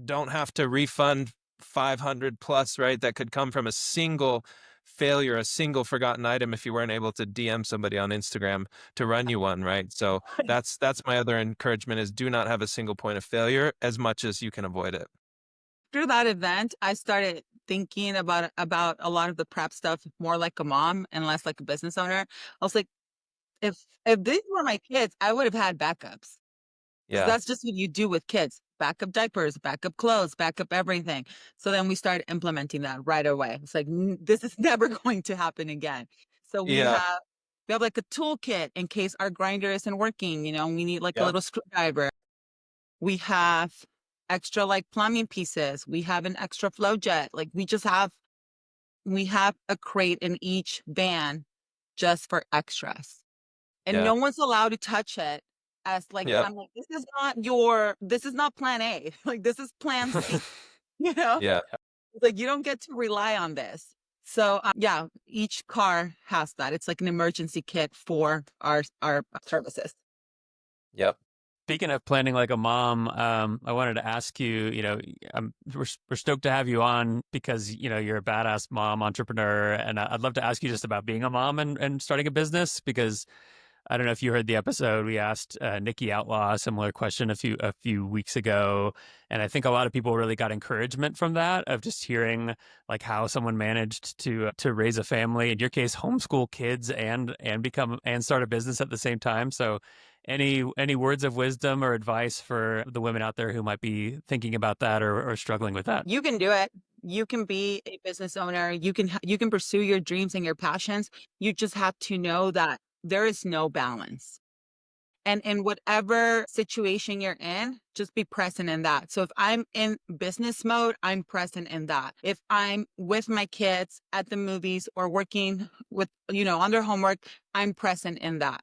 don't have to refund 500 plus, right? That could come from a single failure, a single forgotten item, if you weren't able to DM somebody on Instagram to run you one, right? So that's my other encouragement, is do not have a single point of failure as much as you can avoid it. Through that event, I started thinking about a lot of the prep stuff more like a mom and less like a business owner. I was like, if these were my kids, I would have had backups. Because Yeah. that's just what you do with kids. Backup diapers, backup clothes, backup everything. So then we started implementing that right away. It's like, this is never going to happen again. So Yeah. we have like a toolkit in case our grinder isn't working, we need like a Yep. little screwdriver. We have extra like plumbing pieces. We have an extra flow jet. Like we have a crate in each van just for extras. And Yeah. no one's allowed to touch it, as like, Yep. I'm like, this is not plan A. Like, this is plan C, you know? Yeah. It's like, you don't get to rely on this. So, yeah, each car has that. It's like an emergency kit for our services. Yep. Speaking of planning like a mom, I wanted to ask you, we're stoked to have you on because, you're a badass mom entrepreneur. And I'd love to ask you just about being a mom and starting a business, because I don't know if you heard the episode. We asked Nikki Outlaw a similar question a few weeks ago, and I think a lot of people really got encouragement from that, of just hearing like how someone managed to raise a family. In your case, homeschool kids and start a business at the same time. So, any words of wisdom or advice for the women out there who might be thinking about that or struggling with that? You can do it. You can be a business owner. You can pursue your dreams and your passions. You just have to know that there is no balance. And in whatever situation you're in, just be present in that. So if I'm in business mode, I'm present in that. If I'm with my kids at the movies or working with, on their homework, I'm present in that.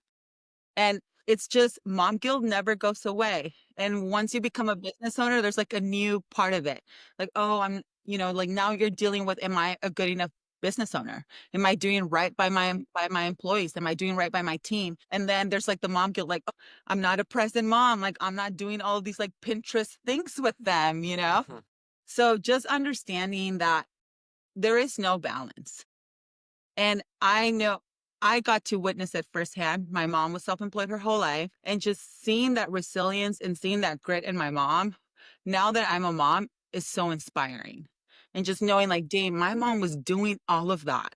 And it's just, mom guilt never goes away. And once you become a business owner, there's like a new part of it. Like, oh, I'm, like now you're dealing with, am I a good enough business owner? Am I doing right by my employees? Am I doing right by my team? And then there's like the mom guilt, like, oh, I'm not a present mom. Like I'm not doing all of these like Pinterest things with them, Mhm. So just understanding that there is no balance. And I know I got to witness it firsthand. My mom was self-employed her whole life, and just seeing that resilience and seeing that grit in my mom, now that I'm a mom, is so inspiring. And just knowing like, dang, my mom was doing all of that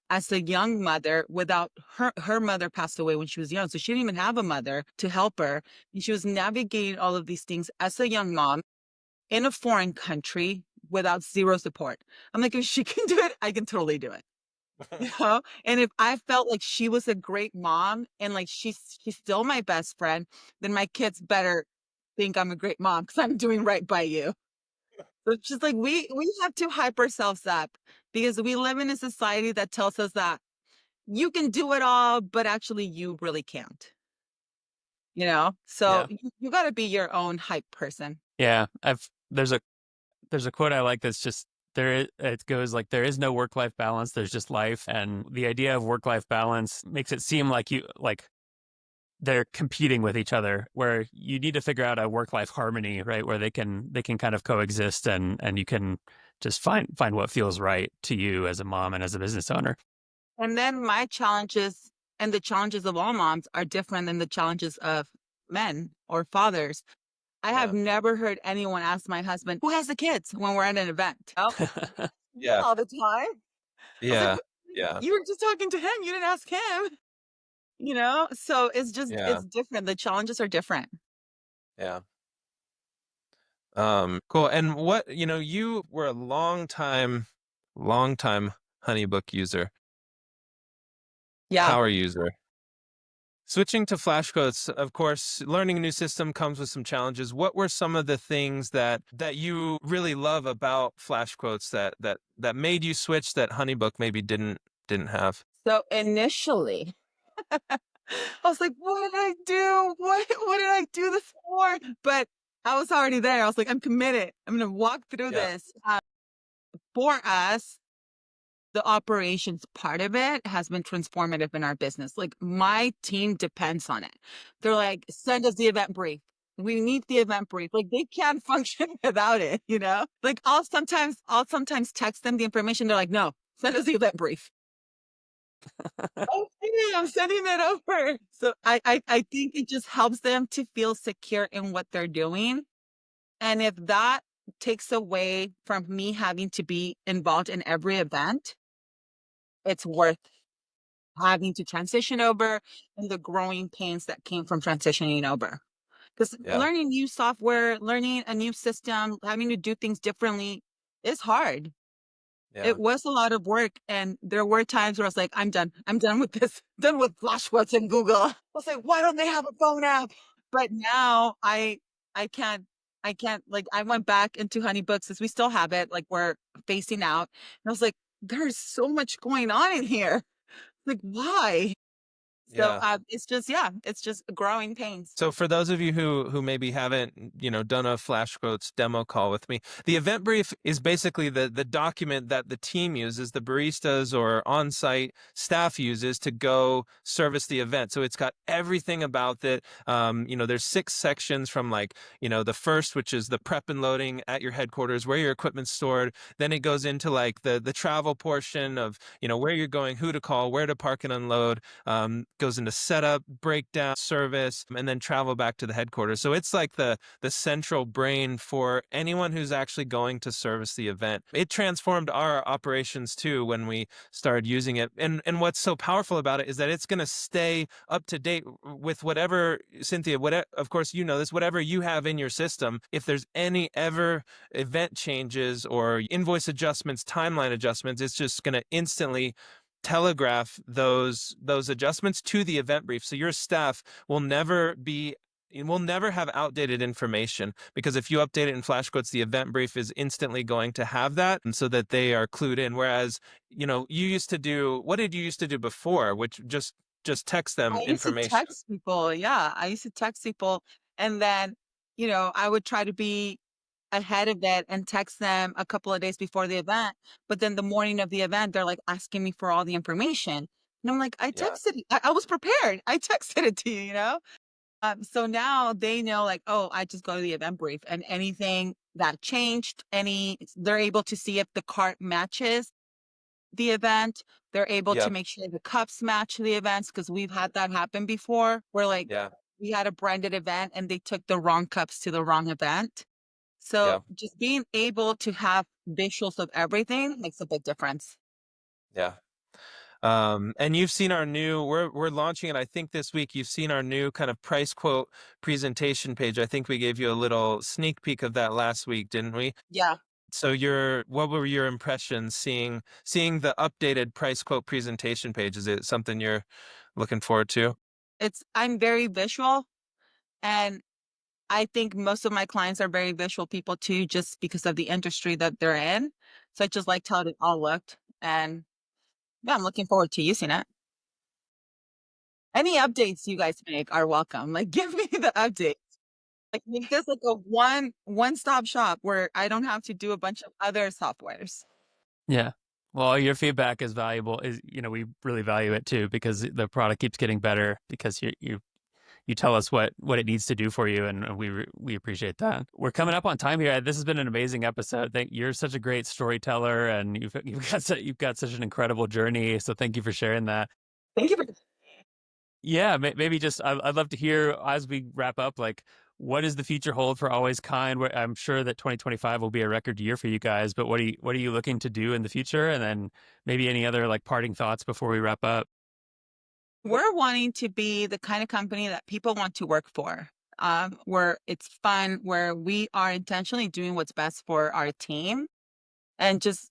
as a young mother without her mother passed away when she was young. So she didn't even have a mother to help her. And she was navigating all of these things as a young mom in a foreign country without zero support. I'm like, if she can do it, I can totally do it. And if I felt like she was a great mom and like she's still my best friend, then my kids better think I'm a great mom because I'm doing right by you. So it's just like we have to hype ourselves up because we live in a society that tells us that you can do it all, but actually you really can't. So Yeah. you got to be your own hype person. Yeah. There's a quote I like that's just it goes like, there is no work-life balance, there's just life. And the idea of work-life balance makes it seem like they're competing with each other, where you need to figure out a work-life harmony, right? Where they can kind of coexist, and you can just find what feels right to you as a mom and as a business owner. And then my challenges and the challenges of all moms are different than the challenges of men or fathers. I have Yeah. never heard anyone ask my husband, who has the kids when we're at an event? Oh, Yeah. all the time. I was like, Yeah. Yeah. you were just talking to him. You didn't ask him. So Yeah. it's different. The challenges are different. Yeah. Cool. And you were a long time HoneyBook user, Yeah. power user. Switching to flashcodes, of course, learning a new system comes with some challenges. What were some of the things that you really love about flashcodes that made you switch that HoneyBook maybe didn't have? So initially, I was like, what did I do? What did I do this for? But I was already there. I was like, I'm committed. I'm going to walk through Yeah. this. For us, the operations part of it has been transformative in our business. Like my team depends on it. They're like, send us the event brief. We need the event brief. Like they can't function without it. Like I'll sometimes text them the information. They're like, no, send us the event brief. Okay, I'm sending it over. So I think it just helps them to feel secure in what they're doing. And if that takes away from me having to be involved in every event, it's worth having to transition over and the growing pains that came from transitioning over. Because Yeah. learning new software, learning a new system, having to do things differently is hard. Yeah. It was a lot of work. And there were times where I was like, I'm done. I'm done with this. Done with Flashbots and Google. I was like, why don't they have a phone app? But now I can't like I went back into HoneyBooks as we still have it. Like we're facing out. And I was like, there's so much going on in here. Like, why? So Yeah. it's just growing pains. So for those of you who maybe haven't, done a Flashquotes demo call with me, the event brief is basically the document that the team uses, the baristas or on-site staff uses to go service the event. So it's got everything about it. There's 6 sections from the first, which is the prep and loading at your headquarters, where your equipment's stored. Then it goes into like the travel portion of, where you're going, who to call, where to park and unload. Goes into setup, breakdown, service, and then travel back to the headquarters. So it's like the central brain for anyone who's actually going to service the event. It transformed our operations too when we started using it. And what's so powerful about it is that it's going to stay up to date with whatever, Cynthia, whatever, of course, this, whatever you have in your system. If there's any ever event changes or invoice adjustments, timeline adjustments, it's just going to instantly telegraph those adjustments to the event brief. So your staff will never have outdated information, because if you update it in Flashquotes, the event brief is instantly going to have that, and so that they are clued in. Whereas, what did you used to do before, which just text them I used to information? text people. Yeah, I used to text people, and then I would try to be ahead of it and text them a couple of days before the event. But then the morning of the event, they're like asking me for all the information. And I'm like, I Yeah. texted, I was prepared. I texted it to you. So now they know, like, oh, I just go to the event brief, and anything that changed, they're able to see if the cart matches the event. They're able to Yeah. make sure the cups match the events, because we've had that happen before where, like, Yeah. we had a branded event and they took the wrong cups to the wrong event. So Yeah. just being able to have visuals of everything makes a big difference. Yeah. And you've seen our new, we're launching it, I think this week. You've seen our new kind of price quote presentation page. I think we gave you a little sneak peek of that last week, didn't we? Yeah. So what were your impressions seeing the updated price quote presentation page? Is it something you're looking forward to? I'm very visual, and I think most of my clients are very visual people too, just because of the industry that they're in. So I just liked how it all looked. And yeah, I'm looking forward to using it. Any updates you guys make are welcome. Like, give me the update. Like, make this like a one-stop shop where I don't have to do a bunch of other softwares. Yeah. Well, your feedback is valuable. We really value it too because the product keeps getting better because you tell us what it needs to do for you, and we appreciate that. We're coming up on time here. This has been an amazing episode. You're such a great storyteller, and you've got such an incredible journey. So thank you for sharing that. Thank you for Yeah, maybe just I'd love to hear as we wrap up, like what does the future hold for Always Kind? I'm sure that 2025 will be a record year for you guys, but what are you looking to do in the future? And then maybe any other like parting thoughts before we wrap up? We're wanting to be the kind of company that people want to work for, where it's fun, where we are intentionally doing what's best for our team, and just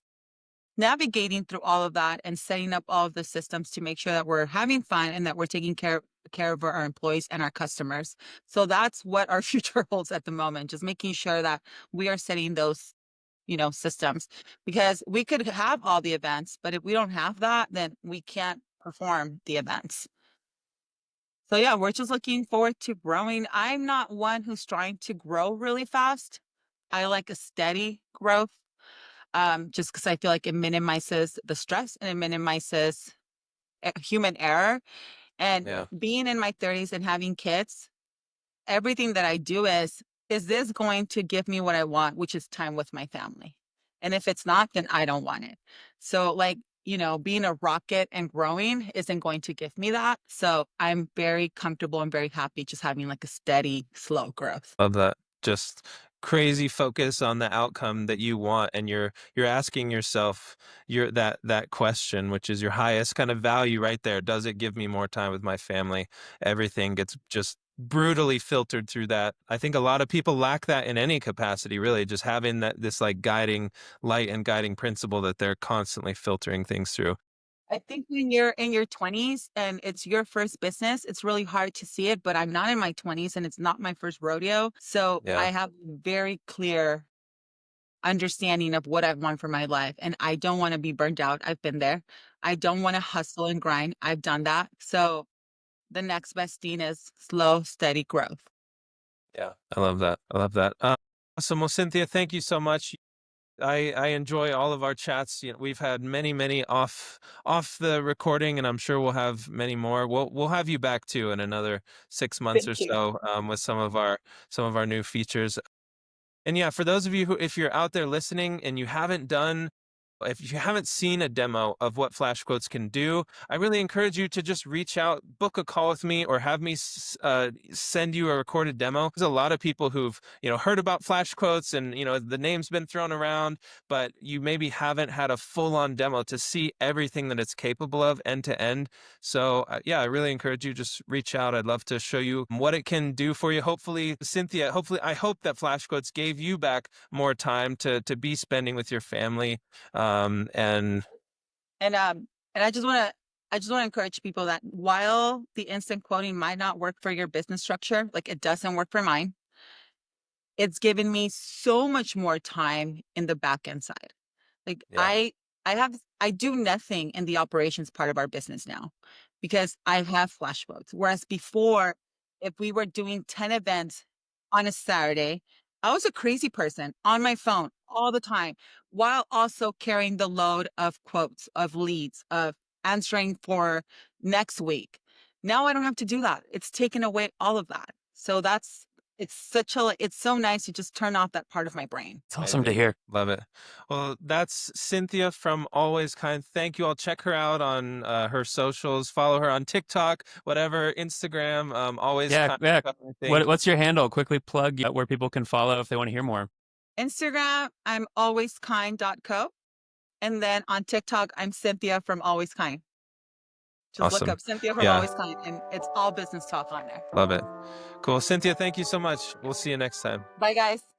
navigating through all of that and setting up all of the systems to make sure that we're having fun and that we're taking care of our employees and our customers. So that's what our future holds at the moment, just making sure that we are setting those systems, because we could have all the events, but if we don't have that, then we can't perform the events. So yeah, we're just looking forward to growing. I'm not one who's trying to grow really fast. I like a steady growth, just because I feel like it minimizes the stress and it minimizes human error. And Yeah. being in my 30s and having kids, everything that I do is this going to give me what I want, which is time with my family? And if it's not, then I don't want it. So, like, being a rocket and growing isn't going to give me that. So I'm very comfortable and very happy just having like a steady, slow growth. Love that. Just crazy focus on the outcome that you want, and you're asking yourself that question, which is your highest kind of value right there. Does it give me more time with my family? Everything gets just brutally filtered through that. I think a lot of people lack that in any capacity, really, just having this like guiding light and guiding principle that they're constantly filtering things through. I think when you're in your 20s and it's your first business, it's really hard to see it, but I'm not in my 20s and it's not my first rodeo. So I Yeah. have very clear understanding of what I want for my life. And I don't want to be burned out. I've been there. I don't want to hustle and grind. I've done that. So the next best thing is slow, steady growth. Yeah. I love that. I love that. Awesome. Well, Cynthia, thank you so much. I enjoy all of our chats. We've had many off the recording, and I'm sure we'll have many more. We'll have you back too in another 6 months or Thank you. so, with some of our new features. And yeah, for those of you who, if you're out there listening and if you haven't seen a demo of what Flash Quotes can do, I really encourage you to just reach out, book a call with me, or have me send you a recorded demo. There's a lot of people who've heard about Flash Quotes, and the name's been thrown around, but you maybe haven't had a full-on demo to see everything that it's capable of end to end. So yeah, I really encourage you, just reach out. I'd love to show you what it can do for you. Hopefully, Cynthia, I hope that Flash Quotes gave you back more time to be spending with your family. And And I just want to encourage people that while the instant quoting might not work for your business structure, like it doesn't work for mine, it's given me so much more time in the back end side. Like yeah, I do nothing in the operations part of our business now because I have flash quotes. Whereas before, if we were doing 10 events on a Saturday. I was a crazy person on my phone all the time while also carrying the load of quotes, of leads, of answering for next week. Now I don't have to do that. It's taken away all of that. So it's so nice to just turn off that part of my brain. It's awesome to hear. Love it. Well, that's Cynthia from Always Kind. Thank you all. Check her out on her socials. Follow her on TikTok, whatever, Instagram. Always Yeah, Kind. yeah. I think. What's your handle? Quickly plug where people can follow if they want to hear more. Instagram, I'm alwayskind.co. And then on TikTok, I'm Cynthia from Always Kind. Just look Awesome. up Cynthia from Yeah. Always Kind, and it's all business talk on there. Love it. Cool. Cynthia, thank you so much. We'll see you next time. Bye, guys.